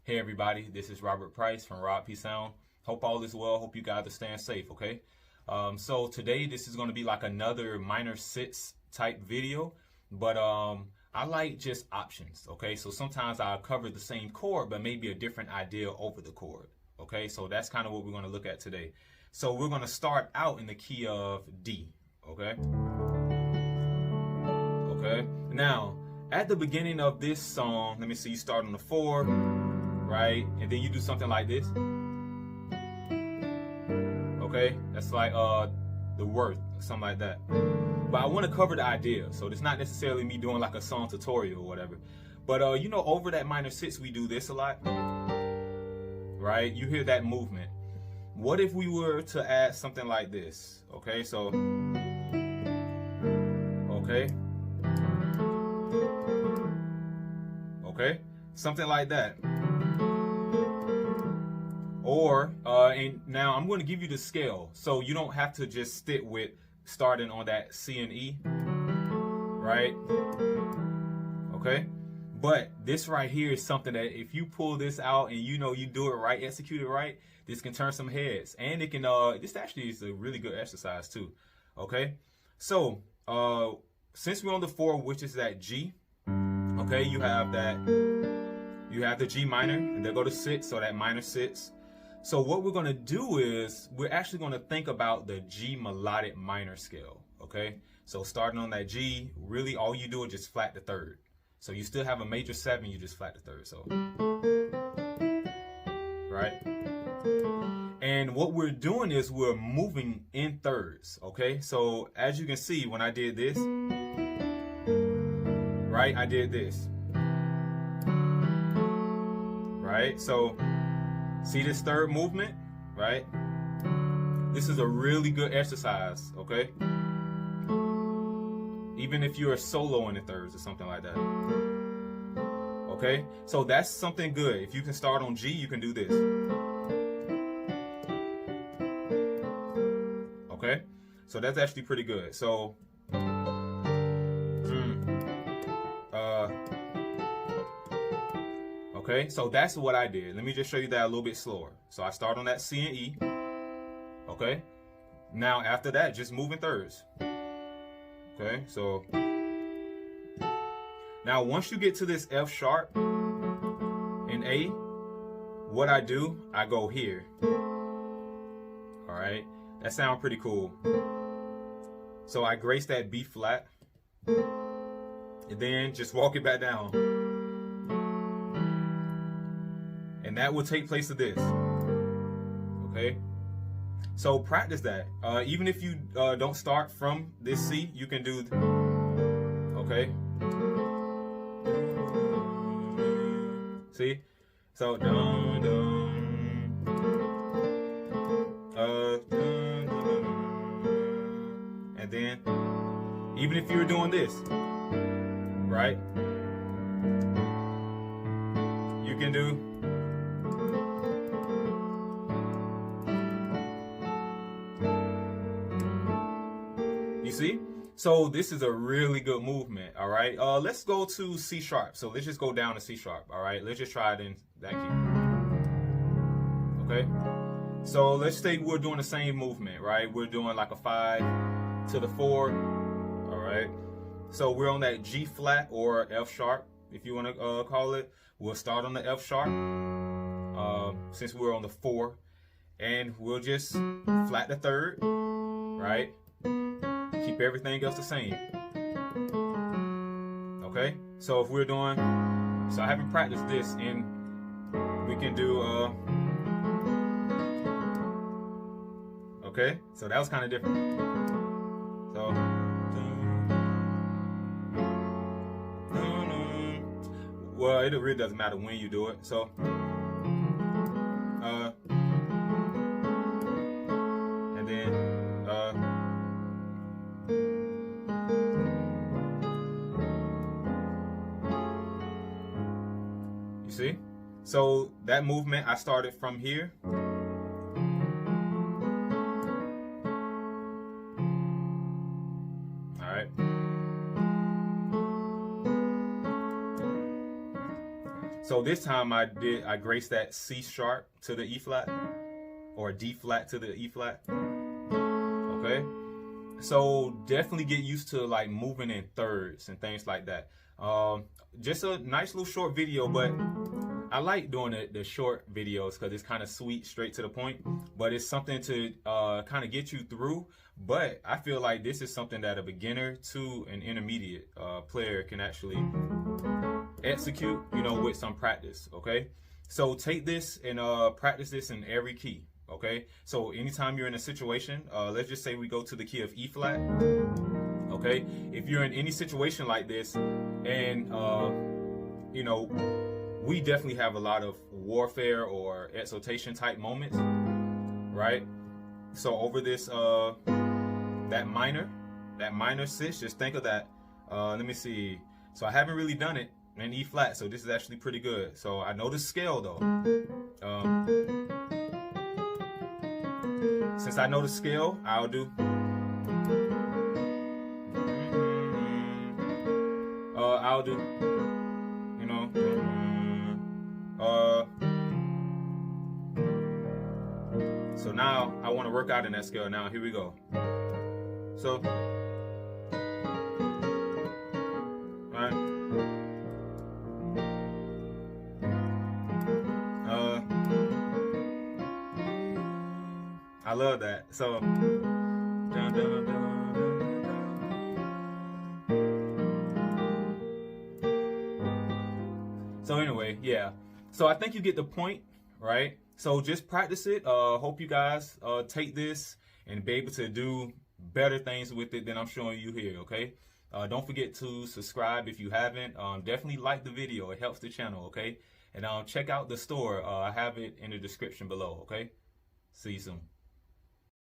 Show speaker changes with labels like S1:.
S1: Hey everybody, this is Robert Price from Rob P Sound. Hope all is well. Hope you guys are staying safe, okay? So today this is going to be like another minor sits type video, but I like just options, okay? So sometimes I'll cover the same chord, but maybe a different idea over the chord, okay? So that's kind of what we're going to look at today. So we're going to start out in the key of D, okay? Okay, now at the beginning of this song, let me see, you start on the 4, right? And then you do something like this. Okay, that's like the worth, something like that. But I want to cover the idea, so it's not necessarily me doing like a song tutorial or whatever. But you know, over that minor six, we do this a lot, right? You hear that movement. What if we were to add something like this? Okay, so okay, something like that. Or, and now I'm going to give you the scale, so you don't have to just stick with starting on that C and E, right? Okay, but this right here is something that if you pull this out and you know you do it right, execute it right, this can turn some heads, and it can. This actually is a really good exercise too. Okay, so since we're on the 4, which is that G, okay, you have the G minor, and they go to 6, so that minor 6. So what we're going to do is we're actually going to think about the G melodic minor scale, okay? So starting on that G, really all you do is just flat the 3rd. So you still have a major 7, you just flat the 3rd, so. Right? And what we're doing is we're moving in thirds, okay? So as you can see, when I did this, right, I did this. Right? So see this 3rd movement, right? This is a really good exercise, okay? Even if you're solo in the 3rds or something like that. Okay? So that's something good. If you can start on G, you can do this. Okay? So that's actually pretty good. So okay, so that's what I did. Let me just show you that a little bit slower. So I start on that C and E. Okay. Now after that, just move in 3rds. Okay, so now once you get to this F sharp and A, what I do, I go here. All right, that sounds pretty cool. So I grace that B flat, and then just walk it back down. And that will take place of this. Okay, so practice that. Even if you don't start from this C, you can do. Okay. See, so dun, dun, and then even if you're doing this, right, you can do. You see? So this is a really good movement, all right? Let's go to C sharp. So let's just go down to C sharp, all right? Let's just try it in that key. Okay? So let's say we're doing the same movement, right? We're doing like a 5 to the 4, all right? So we're on that G flat or F sharp, if you want to call it. We'll start on the F sharp since we're on the 4, and we'll just flat the 3rd, right? Keep everything else the same. Okay, so if we're doing, so I haven't practiced this, and we can do okay, so that was kind of different. So well, it really doesn't matter when you do it. So and then you see? So that movement, I started from here. All right. So So this time I graced that C sharp to the E flat, or D flat to the E flat. Okay. So definitely get used to like moving in thirds and things like that. Just a nice little short video, but I like doing the short videos because it's kind of sweet, straight to the point, but it's something to kind of get you through. But I feel like this is something that a beginner to an intermediate player can actually execute, you know, with some practice. Okay, so take this and practice this in every key. Okay, so anytime you're in a situation, let's just say we go to the key of E flat. Okay, if you're in any situation like this, and you know, we definitely have a lot of warfare or exaltation type moments, right? So over this that minor sixth, just think of that. Let me see. So I haven't really done it in E flat, so this is actually pretty good. So I know the scale though. Since I know the scale, I'll do. I'll do. You know. So now I want to work out in that scale. Now here we go. So. Right. I love that. So, dun, dun, dun, dun, so anyway, yeah. So I think you get the point, right? So just practice it. Hope you guys take this and be able to do better things with it than I'm showing you here, okay? Don't forget to subscribe if you haven't. Definitely like the video. It helps the channel, okay? And check out the store. I have it in the description below, okay? See you soon.